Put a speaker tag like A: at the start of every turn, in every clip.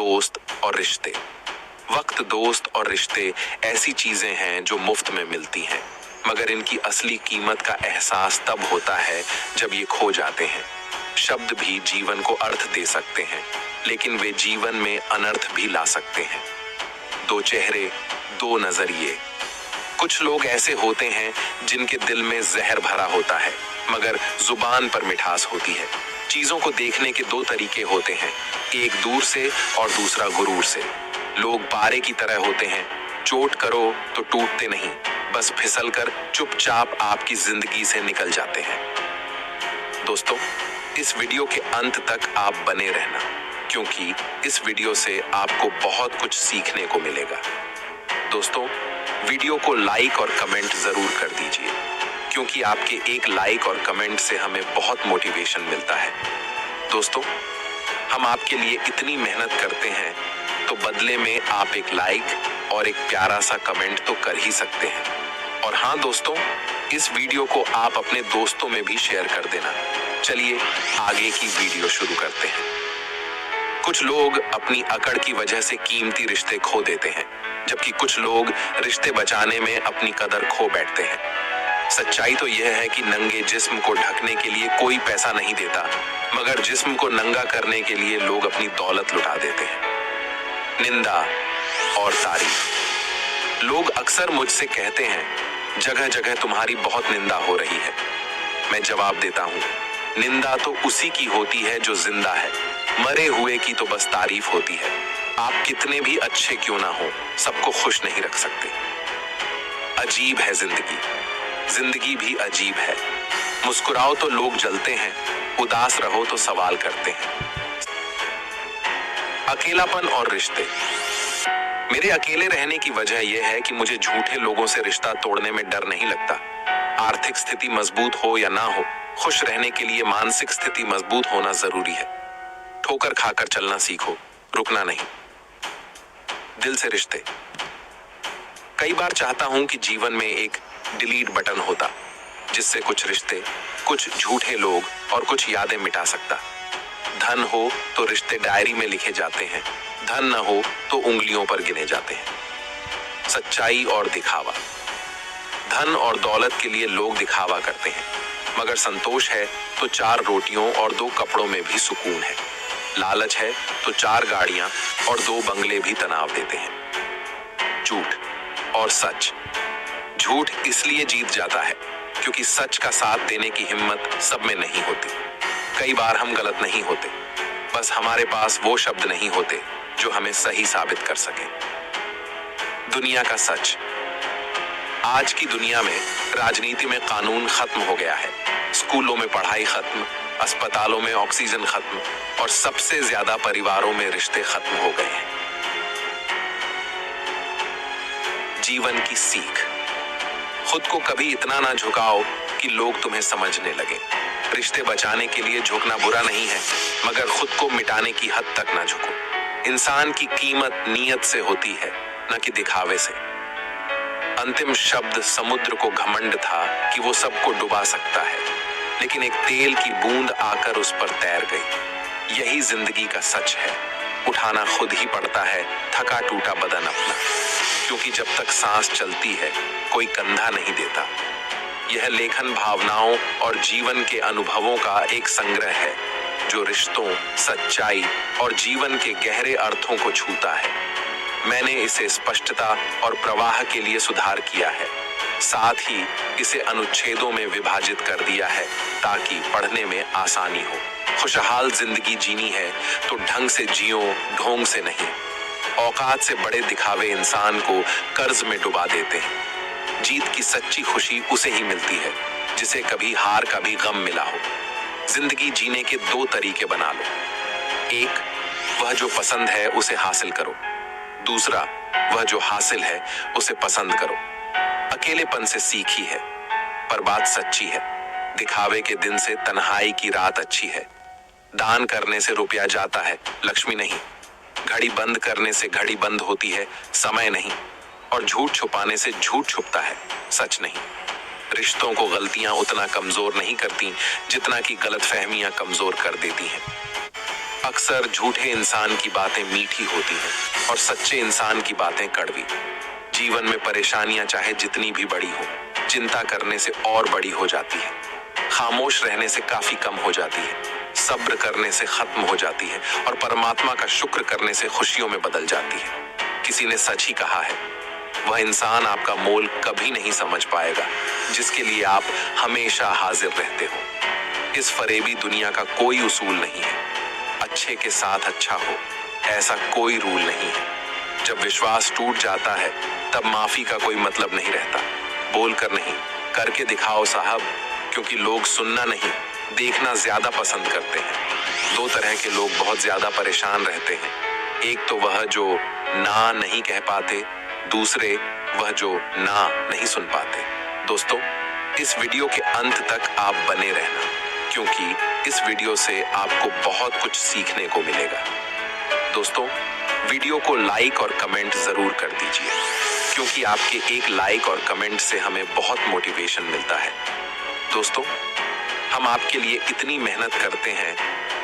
A: दोस्त और रिश्ते। वक्त, दोस्त और रिश्ते ऐसी चीजें हैं जो मुफ्त में मिलती हैं, मगर इनकी असली कीमत का एहसास तब होता है जब ये खो जाते हैं। शब्द भी जीवन को अर्थ दे सकते हैं, लेकिन वे जीवन में अनर्थ भी ला सकते हैं। दो चेहरे, दो नजरिए। कुछ लोग ऐसे होते हैं जिनके दिल में जहर भरा होता है, मगर जुबान पर मिठास होती है। चीजों को देखने के दो तरीके होते हैं, एक दूर से और दूसरा गुरूर से। लोग पारे की तरह होते हैं, चोट करो तो टूटते नहीं, बस फिसलकर चुपचाप आपकी जिंदगी से निकल जाते हैं। दोस्तों, इस वीडियो के अंत तक आप बने रहना, क्योंकि इस वीडियो से आपको बहुत कुछ सीखने को मिलेगा। दोस्तों, वीडियो को लाइक और कमेंट जरूर कर दीजिए, क्योंकि आपके एक लाइक और कमेंट से हमें बहुत मोटिवेशन मिलता है। दोस्तों, हम आपके लिए इतनी मेहनत करते हैं, तो बदले में आप एक लाइक और एक प्यारा सा कमेंट तो कर ही सकते हैं। और हाँ दोस्तों, इस वीडियो को आप अपने दोस्तों में भी शेयर कर देना। चलिए आगे की वीडियो शुरू करते हैं। कुछ लोग अपनी अकड़ की वजह से कीमती रिश्ते खो देते हैं, जबकि कुछ लोग रिश्ते बचाने में अपनी कदर खो बैठते हैं। सच्चाई तो यह है कि नंगे जिस्म को ढकने के लिए कोई पैसा नहीं देता, मगर जिस्म को नंगा करने के लिए लोग अपनी दौलत लुटा देते हैं। निंदा और तारीफ। लोग अक्सर मुझसे कहते हैं, जगह जगह तुम्हारी बहुत निंदा हो रही है। मैं जवाब देता हूँ, निंदा तो उसी की होती है जो जिंदा है, मरे हुए की तो बस तारीफ होती है। आप कितने भी अच्छे क्यों ना हो, सबको खुश नहीं रख सकते। अजीब है जिंदगी, जिंदगी भी अजीब है। मुस्कुराओ तो लोग जलते हैं, उदास रहो तो सवाल करते हैं। अकेलापन और रिश्ते। मेरे अकेले रहने की वजह यह है कि मुझे झूठे लोगों से रिश्ता तोड़ने में डर नहीं लगता। आर्थिक स्थिति मजबूत हो या ना हो, खुश रहने के लिए मानसिक स्थिति मजबूत होना जरूरी है। ठोकर खाकर चलना सीखो, रुकना नहीं। दिल से रिश्ते। कई बार चाहता हूं कि जीवन में एक डिलीट बटन होता, जिससे कुछ रिश्ते, कुछ झूठे लोग और कुछ यादें मिटा सकता। धन हो तो रिश्ते डायरी में लिखे जाते हैं, धन न हो तो उंगलियों पर गिने जाते हैं। सच्चाई और दिखावा। धन और दौलत के लिए लोग दिखावा करते हैं, मगर संतोष है तो 4 रोटियों और 2 कपड़ों में भी सुकून है। लालच है तो 4 गाड़ियां और 2 बंगले भी तनाव देते हैं। झूठ और सच। झूठ इसलिए जीत जाता है क्योंकि सच का साथ देने की हिम्मत सब में नहीं होती। कई बार हम गलत नहीं होते, बस हमारे पास वो शब्द नहीं होते जो हमें सही साबित कर सके। दुनिया का सच। आज की दुनिया में राजनीति में कानून खत्म हो गया है, स्कूलों में पढ़ाई खत्म, अस्पतालों में ऑक्सीजन खत्म और सबसे ज्यादा परिवारों में रिश्ते खत्म हो गए हैं। जीवन की सीख। खुद को कभी इतना ना झुकाओ कि लोग तुम्हें समझने लगे। रिश्ते बचाने के लिए झुकना बुरा नहीं है, मगर खुद को मिटाने की हद तक ना झुको। इंसान की कीमत नीयत से होती है, न कि दिखावे से। अंतिम शब्द समुद्र को घमंड था कि वो सबको डुबा सकता है, लेकिन एक तेल की बूंद आकर उस पर तैर गई। यही जिंदगी का सच है, उठाना खुद ही पड़ता है थका टूटा बदन अपना, क्योंकि जब तक सांस चलती है कोई कंधा नहीं देता। यह लेखन भावनाओं और जीवन के अनुभवों का एक संग्रह है, जो रिश्तों, सच्चाई और जीवन के गहरे अर्थों को छूता है। मैंने इसे स्पष्टता और प्रवाह के लिए सुधार किया है, साथ ही इसे अनुच्छेदों में विभाजित कर दिया है ताकि पढ़ने में आसानी हो। खुशहाल जिंदगी जीनी है तो ढंग से जियो, ढोंग से नहीं। औकात से बड़े दिखावे इंसान को कर्ज में डुबा देते हैं। जीत की सच्ची खुशी उसे ही मिलती है जिसे कभी हार का भी गम मिला हो। जिंदगी जीने के 2 तरीके बना लो। एक, वह जो पसंद है उसे हासिल करो। दूसरा, वह जो हासिल है उसे पसंद करो। अकेलेपन से सीखी है, पर बात सच्ची है। दिखावे के दिन से तन्हाई की रात अच्छी है। दान करने से रुपया जाता है, लक्ष्मी नहीं। घड़ी बंद करने से घड़ी बंद होती है, समय नहीं। और झूठ छुपाने से झूठ छुपता है, सच नहीं। रिश्तों को गलतियां उतना कमजोर नहीं करती जितना कि गलतफहमियां कमजोर कर देती हैं। अक्सर झूठे इंसान की बातें मीठी होती हैं और सच्चे इंसान की बातें कड़वी। जीवन में परेशानियां चाहे जितनी भी बड़ी हो, चिंता करने से और बड़ी हो जाती है। खामोश रहने से काफी कम हो जाती है, सब्र करने से खत्म हो जाती है और परमात्मा का शुक्र करने से खुशियों में बदल जाती है। किसी ने सच ही कहा है, वह इंसान आपका मोल कभी नहीं समझ पाएगा जिसके लिए आप हमेशा हाजिर रहते हो। इस फरेबी दुनिया का कोई उसूल नहीं है, अच्छे के साथ अच्छा हो, ऐसा कोई रूल नहीं है। जब विश्वास टूट जाता है तब माफी का कोई मतलब नहीं रहता। बोलकर नहीं, करके दिखाओ साहब, क्योंकि लोग सुनना नहीं, देखना ज्यादा पसंद करते हैं। दो तरह के लोग बहुत ज्यादा परेशान रहते हैं, एक तो वह जो ना नहीं कह पाते, दूसरे वह जो ना नहीं सुन पाते। दोस्तों, इस वीडियो के अंत तक आप बने रहना, क्योंकि इस वीडियो से आपको बहुत कुछ सीखने को मिलेगा। दोस्तों, वीडियो को लाइक और कमेंट जरूर कर दीजिए, क्योंकि आपके एक लाइक और कमेंट से हमें बहुत मोटिवेशन मिलता है। दोस्तों, हम आपके लिए इतनी मेहनत करते हैं,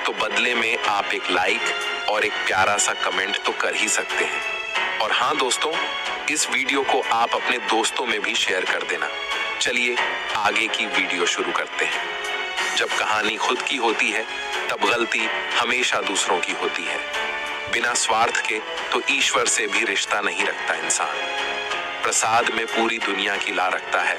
A: तो बदले में आप एक लाइक और एक प्यारा सा कमेंट तो कर ही सकते हैं। और हाँ दोस्तों, इस वीडियो को आप अपने दोस्तों में भी शेयर कर देना। चलिए आगे की वीडियो शुरू करते हैं। जब कहानी खुद की होती है तब गलती हमेशा दूसरों की होती है। बिना स्वार्थ के तो ईश्वर से भी रिश्ता नहीं रखता इंसान। प्रसाद में पूरी दुनिया की ला रखता है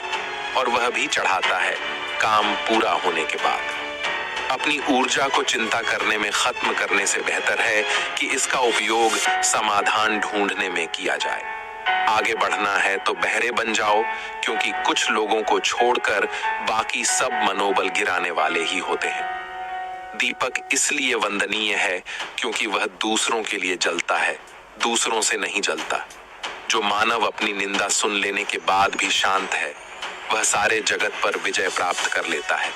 A: और वह भी चढ़ाता है काम पूरा होने के बाद। अपनी ऊर्जा को चिंता करने में खत्म करने से बेहतर है कि इसका उपयोग समाधान ढूंढने में किया जाए। आगे बढ़ना है तो बहरे बन जाओ, क्योंकि कुछ लोगों को छोड़कर बाकी सब मनोबल गिराने वाले ही होते हैं। दीपक इसलिए वंदनीय है क्योंकि वह दूसरों के लिए जलता है, दूसरों से नहीं जलता। जो मानव अपनी निंदा सुन लेने के बाद भी शांत है, वह सारे जगत पर विजय प्राप्त कर लेता है।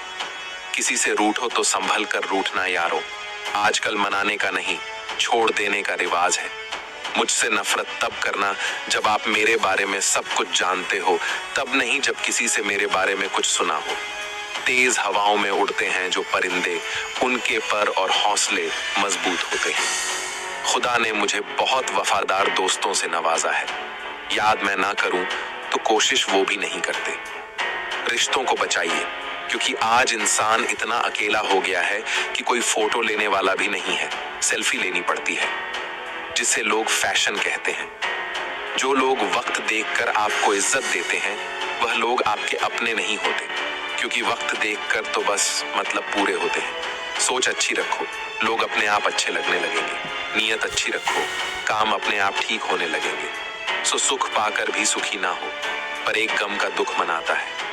A: किसी से रूठो तो संभल कर रूठना यारो, आजकल मनाने का नहीं, छोड़ देने का रिवाज है। मुझसे नफरत तब करना जब आप मेरे बारे में सब कुछ जानते हो, तब नहीं जब किसी से मेरे बारे में कुछ सुना हो। तेज हवाओं में उड़ते हैं जो परिंदे, उनके पर और हौसले मजबूत होते हैं। खुदा ने मुझे बहुत वफादार दोस्तों से नवाजा है, याद मैं ना करूं तो कोशिश वो भी नहीं करते। रिश्तों को बचाइए, क्योंकि आज इंसान इतना अकेला हो गया है कि कोई फोटो लेने वाला भी नहीं है, सेल्फी लेनी पड़ती है, जिसे लोग फैशन कहते हैं। जो लोग वक्त देखकर आपको इज्जत देते हैं, वह लोग आपके अपने नहीं होते, क्योंकि वक्त देखकर तो बस मतलब पूरे होते हैं। सोच अच्छी रखो, लोग अपने आप अच्छे लगने लगेंगे। नीयत अच्छी रखो, काम अपने आप ठीक होने लगेंगे। सो सुख पाकर भी सुखी ना हो, पर एक गम का दुख मनाता है।